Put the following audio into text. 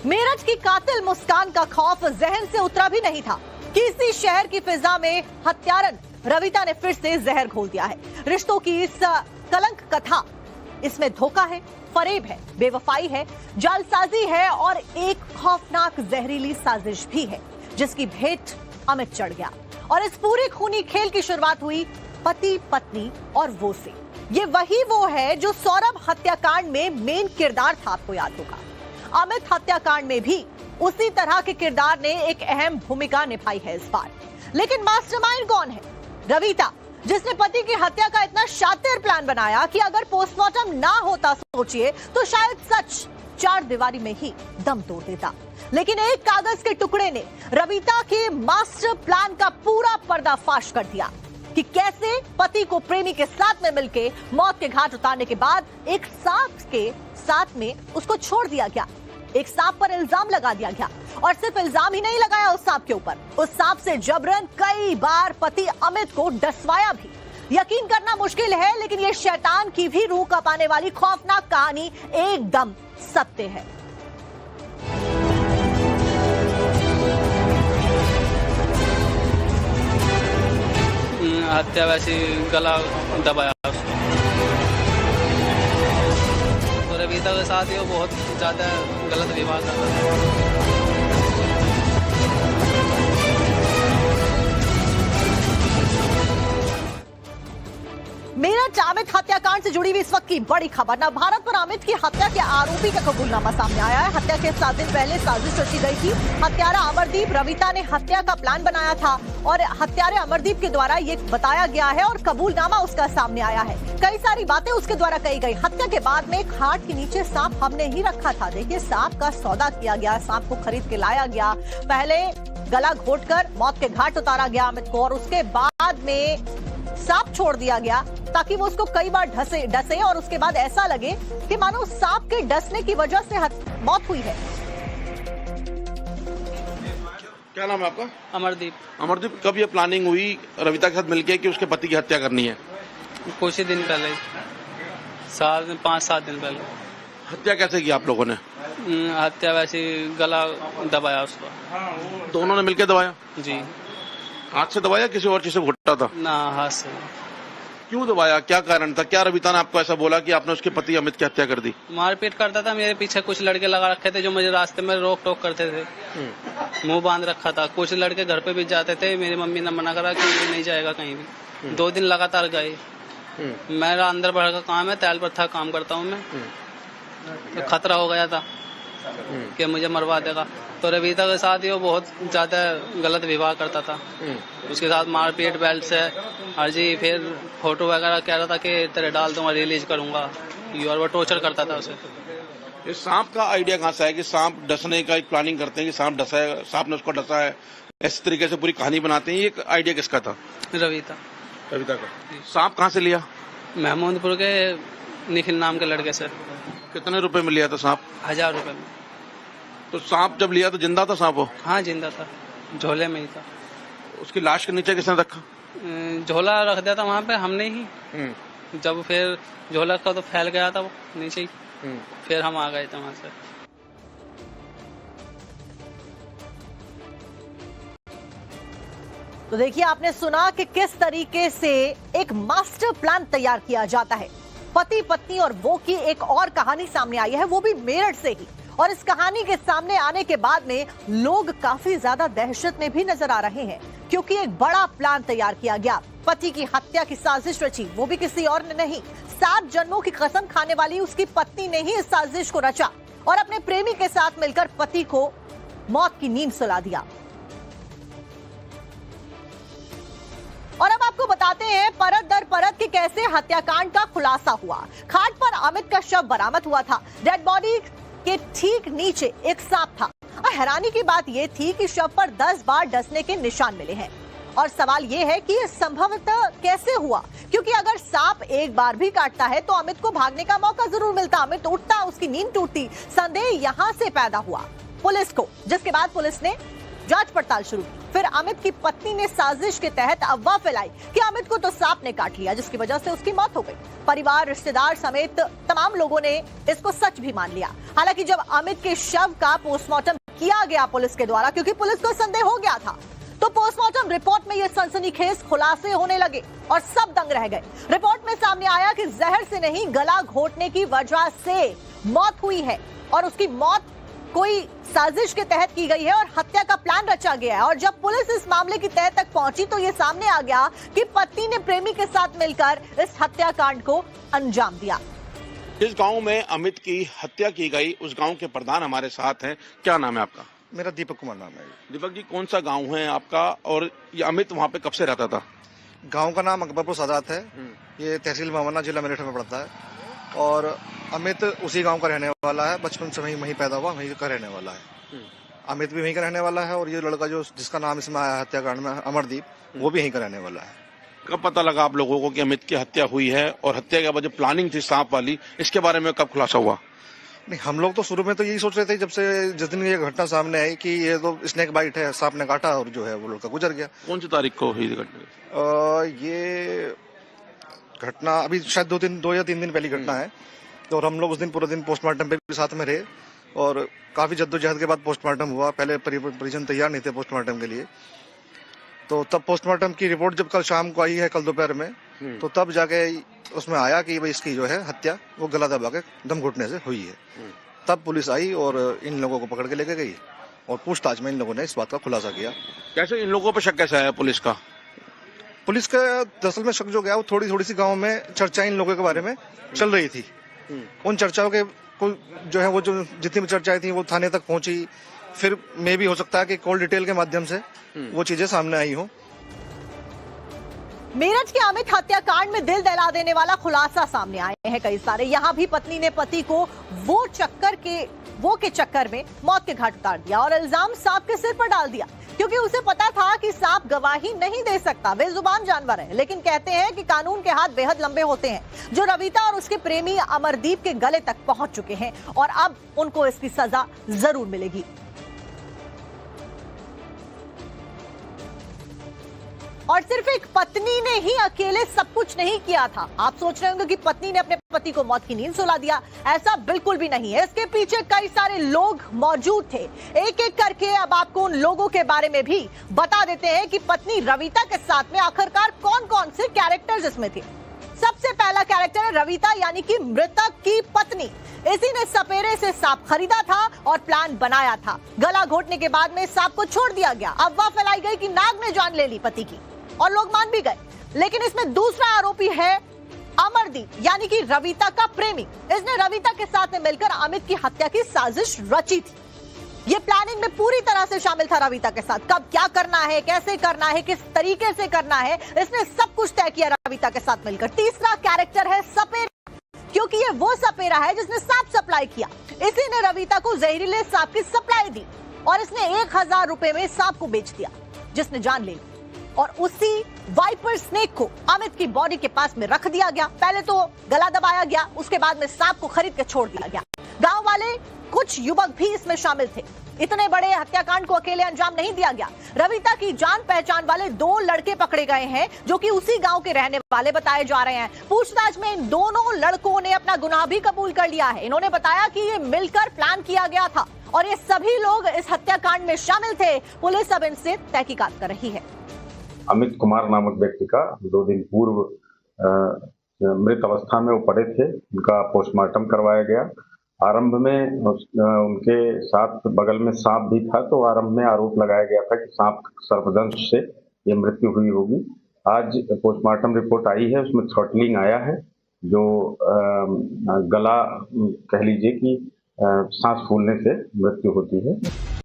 मेरठ की कातिल मुस्कान का खौफ जहन से उतरा भी नहीं था कि इसी शहर की फिजा में हत्यारन रविता ने फिर से जहर घोल दिया है। रिश्तों की इस कलंक कथा, इसमें धोखा है, फरेब है, बेवफाई है, जालसाजी है और एक खौफनाक जहरीली साजिश भी है जिसकी भेंट अमित चढ़ गया। और इस पूरे खूनी खेल की शुरुआत हुई पति पत्नी और वो से। ये वही वो है जो सौरभ हत्याकांड में मेन किरदार था, आपको याद होगा। अमित हत्याकांड में भी उसी तरह के किरदार ने एक अहम भूमिका निभाई है इस बार। लेकिन मास्टरमाइंड कौन है? रविता, जिसने पति की हत्या का इतना शातिर प्लान बनाया कि अगर पोस्टमार्टम ना होता, सोचिए, तो शायद सच चार दीवारी में ही दम तोड़ देता। लेकिन एक कागज के टुकड़े ने रविता के मास्टर प्लान का पूरा पर्दाफाश कर दिया कि कैसे पति को प्रेमी के साथ में मिलकर मौत के घाट उतारने के बाद एक सांप के साथ में उसको छोड़ दिया गया। एक सांप पर इल्जाम लगा दिया गया और सिर्फ इल्जाम ही नहीं लगाया उस सांप के ऊपर, उस सांप से जबरन कई बार पति अमित को डसवाया भी। यकीन करना मुश्किल है, लेकिन ये शैतान की भी रूह कपाने वाली खौफनाक कहानी एकदम सत्य है। हत्या वैसे गला दबाया उसको। तो रविता के साथ ही वो बहुत ज्यादा गलत व्यवहार करता था। मेरठ अमित हत्याकांड से जुड़ी हुई इस वक्त की बड़ी खबर। नवभारत पर अमित की हत्या के आरोपी का कबूलनामा सामने आया है। हत्या के 7 दिन पहले साजिश रची गई थी। हत्यारा अमरदीप रविता ने हत्या का प्लान बनाया था और हत्यारे अमरदीप के द्वारा ये बताया गया है और कबूलनामा उसका सामने आया है। कई सारी बातें उसके द्वारा कही गई। हत्या के बाद में खाट के नीचे सांप हमने ही रखा था। देखिए, सांप का सौदा किया गया, सांप को खरीद के लाया गया, पहले गला घोटकर मौत के घाट उतारा गया अमित को और उसके बाद में सांप छोड़ दिया गया ताकि वो उसको कई बार डसे और उसके बाद ऐसा लगे कि मानो सांप के डसने की वजह से मौत हुई है। क्या नाम है आपका? अमरदीप। अमरदीप, कब ये प्लानिंग हुई रविता के साथ मिलके कि उसके पति की हत्या करनी है? कुछ ही दिन पहले, 5-7 दिन पहले। हत्या कैसे की आप लोगों ने? हत्या वैसे गला दबाया उसको। दोनों ने मिलकर दबाया? जी। हाथ से दबाया, किसी और चीज से घुटा था? ना, हाथ से। क्यों दबाया, क्या कारण था? क्या रविता ने आपको ऐसा बोला कि आपने उसके पति अमित की हत्या कर दी? मारपीट करता था। मेरे पीछे कुछ लड़के लगा रखे थे जो मुझे रास्ते में रोक टोक करते थे। मुंह बांध रखा था। कुछ लड़के घर पे भी जाते थे। मेरी मम्मी ने मना करा कि ये नहीं जाएगा कहीं भी। 2 दिन लगातार गए। मेरा अंदर बढ़ का काम है, तैल पर था काम करता हूँ मैं, तो खतरा हो गया था कि मुझे मरवा देगा। तो रविता के साथ ही वो बहुत ज्यादा गलत व्यवहार करता था। उसके साथ मारपीट, बेल्ट से हर जी, फिर फोटो वगैरह कह रहा था कि तेरे डाल दूंगा, रिलीज करूंगा, और वो टॉर्चर करता था उसे। ये सांप का आइडिया कहाँ से है कि सांप डसने का एक प्लानिंग करते हैं कि सांप डसा है, सांप ने उसको डसा है, इस तरीके से पूरी कहानी बनाते हैं? ये आइडिया किसका था? रविता का। सांप कहाँ से लिया? महमूदपुर के निखिल नाम के लड़के से। कितने रुपए में लिया था सांप? 1000 रुपए में। तो सांप जब लिया तो जिंदा था सांप? वो हाँ, जिंदा था, झोले में ही था। उसकी लाश के नीचे किसने रखा? झोला रख दिया था वहाँ पे हमने ही। जब फिर झोला का तो फैल गया था वो नीचे ही। फिर हम आ गए थे वहाँ से। तो देखिए, आपने सुना कि किस तरीके से एक मास्टर प्लान तैयार किया जाता है। पति पत्नी और वो की एक और कहानी सामने आई है, वो भी मेरठ से ही। और इस कहानी के सामने आने के बाद में लोग काफी ज्यादा दहशत में भी नजर आ रहे हैं, क्योंकि एक बड़ा प्लान तैयार किया गया। पति की हत्या की साजिश रची, वो भी किसी और ने नहीं, 7 जन्मों की कसम खाने वाली उसकी पत्नी ने ही इस साजिश को रचा और अपने प्रेमी के साथ मिलकर पति को मौत की नींद सुला दिया। और अब आपको बताते हैं परत दर परत कि कैसे हत्याकांड का खुलासा हुआ। खाट पर अमित का शव बरामद हुआ था। डेड बॉडी के ठीक नीचे एक सांप था और हैरानी की बात यह थी कि शव पर 10 बार डसने के निशान मिले हैं। और सवाल यह है कि यह संभवतः कैसे हुआ, क्योंकि अगर सांप एक बार भी काटता है तो अमित को भागने का मौका जरूर मिलता, अमित उठता, उसकी नींद टूटती। संदेह यहां से पैदा हुआ पुलिस को, जिसके बाद पुलिस ने जांच पड़ताल शुरू की। फिर अमित की पत्नी ने साजिश के तहत अफवाह फैलाई कि अमित को तो सांप ने काट लिया, जिसकी वजह से उसकी मौत हो गई। परिवार, रिश्तेदार समेत तमाम लोगों ने इसको सच भी मान लिया। हालांकि जब अमित के शव का पोस्टमार्टम किया गया पुलिस के द्वारा, क्योंकि पुलिस को संदेह हो गया था, तो पोस्टमार्टम रिपोर्ट में ये सनसनीखेज खुलासे होने लगे और सब दंग रह गए। रिपोर्ट में सामने आया कि जहर से नहीं, गला घोटने की वजह से मौत हुई है और उसकी मौत कोई साजिश के तहत की गई है और हत्या का प्लान रचा गया है। और जब पुलिस इस मामले की तह तक पहुंची तो ये सामने आ गया कि पत्नी ने प्रेमी के साथ मिलकर इस हत्याकांड को अंजाम दिया। जिस गांव में अमित की हत्या की गई, उस गांव के प्रधान हमारे साथ हैं। क्या नाम है आपका? मेरा दीपक कुमार नाम है। दीपक जी, कौन सा गांव है आपका और ये अमित वहाँ पे कब से रहता था? गांव का नाम अकबरपुर सादात है। ये तहसील मावना, जिला मेरठ में पड़ता है। और अमित उसी गांव का रहने वाला है। बचपन से वहीं पैदा हुआ, वहीं का रहने वाला है। अमित भी वहीं का रहने वाला है और ये लड़का जो जिसका नाम इसमें आया हत्याकांड में, अमरदीप, वो भी यहीं का रहने वाला है। कब पता लगा आप लोगों को कि अमित की हत्या हुई है और हत्या के बाद जो प्लानिंग थी सांप वाली, इसके बारे में कब खुलासा हुआ? नहीं, हम लोग तो शुरू में तो यही सोच रहे थे, जब से जिस दिन ये घटना सामने आई कि ये तो स्नेक बाइट है, सांप ने काटा और जो है वो लड़का गुजर गया। कौन सी तारीख को हुई घटना? ये घटना अभी शायद 2 या 3 दिन पहली घटना है। तो और हम लोग उस दिन पूरे दिन पोस्टमार्टम पे भी साथ में रहे और काफी जद्दोजहद के बाद पोस्टमार्टम हुआ। पहले परिजन तैयार नहीं थे पोस्टमार्टम के लिए, तो तब पोस्टमार्टम की रिपोर्ट जब कल शाम को आई है, कल दोपहर में, तो तब जाके उसमें आया कि भाई इसकी जो है हत्या वो गला दबा के दम घुटने से हुई है। तब पुलिस आई और इन लोगों को पकड़ के लेके गई और पूछताछ में इन लोगों ने इस बात का खुलासा किया। कैसे इन लोगों पर शक कैसे आया पुलिस का? पुलिस का दरअसल में शक जो गया वो थोड़ी सी गाँव में चर्चाएं इन लोगों के बारे में चल रही थी। उन चर्चाओं के जो है वो जो जितनी भी चर्चाएं थी वो थाने तक पहुंची। फिर में भी हो सकता है कि कॉल डिटेल के माध्यम से वो चीजें सामने आई हो। मेरठ के अमित हत्याकांड में दिल दहला देने वाला खुलासा सामने आए हैं कई सारे। यहां भी पत्नी ने पति को वो के चक्कर में मौत के घाट उतार दिया और इल्जाम सांप के सिर पर डाल दिया, क्योंकि उसे पता था कि सांप गवाही नहीं दे सकता, बेजुबान जानवर है। लेकिन कहते हैं कि कानून के हाथ बेहद लंबे होते हैं, जो रविता और उसके प्रेमी अमरदीप के गले तक पहुंच चुके हैं और अब उनको इसकी सजा जरूर मिलेगी। और सिर्फ एक पत्नी ने ही अकेले सब कुछ नहीं किया था। आप सोच रहे होंगे कि पत्नी ने अपने पति को मौत की नींद सुला दिया, ऐसा बिल्कुल भी नहीं है। इसके पीछे कई सारे लोग मौजूद थे। एक एक करके अब आपको उन लोगों के बारे में भी बता देते हैं कि पत्नी रविता के साथ में आखिरकार कौन कौन से कैरेक्टर्स इसमें थे। सबसे पहला कैरेक्टर है रविता, यानी कि मृतक की पत्नी। इसी ने सपेरे से सांप खरीदा था और प्लान बनाया था। गला घोटने के बाद में सांप को छोड़ दिया गया। अफवाह फैलाई गई कि नाग ने जान ले ली पति की और लोग मान भी गए। लेकिन इसमें दूसरा आरोपी है अमरदीप, यानी कि रविता का प्रेमी। इसने रविता के साथ में मिलकर अमित की हत्या की साजिश रची थी। ये प्लानिंग में पूरी तरह से शामिल था रविता के साथ। कब क्या करना है, कैसे करना है, किस तरीके से करना है, इसने सब कुछ तय किया रविता के साथ मिलकर। तीसरा कैरेक्टर है सपेरा, क्योंकि ये वो सपेरा है जिसने सांप सप्लाई किया। इसी ने रविता को जहरीले सांप की सप्लाई दी और इसने 1000 रुपए में सांप को बेच दिया, जिसने जान ले ली। और उसी वाइपर स्नेक को अमित की बॉडी के पास में रख दिया गया। पहले तो गला दबाया गया, उसके बाद में सांप को खरीद के छोड़ दिया गया। गांव वाले कुछ युवक भी इसमें शामिल थे। इतने बड़े हत्याकांड को अकेले अंजाम नहीं दिया गया। रविता की जान पहचान वाले 2 लड़के पकड़े गए हैं, जो कि उसी गांव के रहने वाले बताए जा रहे हैं। पूछताछ में इन दोनों लड़कों ने अपना गुनाह भी कबूल कर लिया है। इन्होंने बताया कि ये मिलकर प्लान किया गया था और ये सभी लोग इस हत्याकांड में शामिल थे। पुलिस अब इनसे तहकीकात कर रही है। अमित कुमार नामक व्यक्ति का 2 दिन पूर्व मृत अवस्था में वो पड़े थे। उनका पोस्टमार्टम करवाया गया। आरंभ में उनके साथ बगल में सांप भी था, तो आरंभ में आरोप लगाया गया था कि सांप सर्पदंश से ये मृत्यु हुई होगी। आज पोस्टमार्टम रिपोर्ट आई है, उसमें थ्रॉटलिंग आया है, जो गला कह लीजिए कि सांस फूलने से मृत्यु होती है।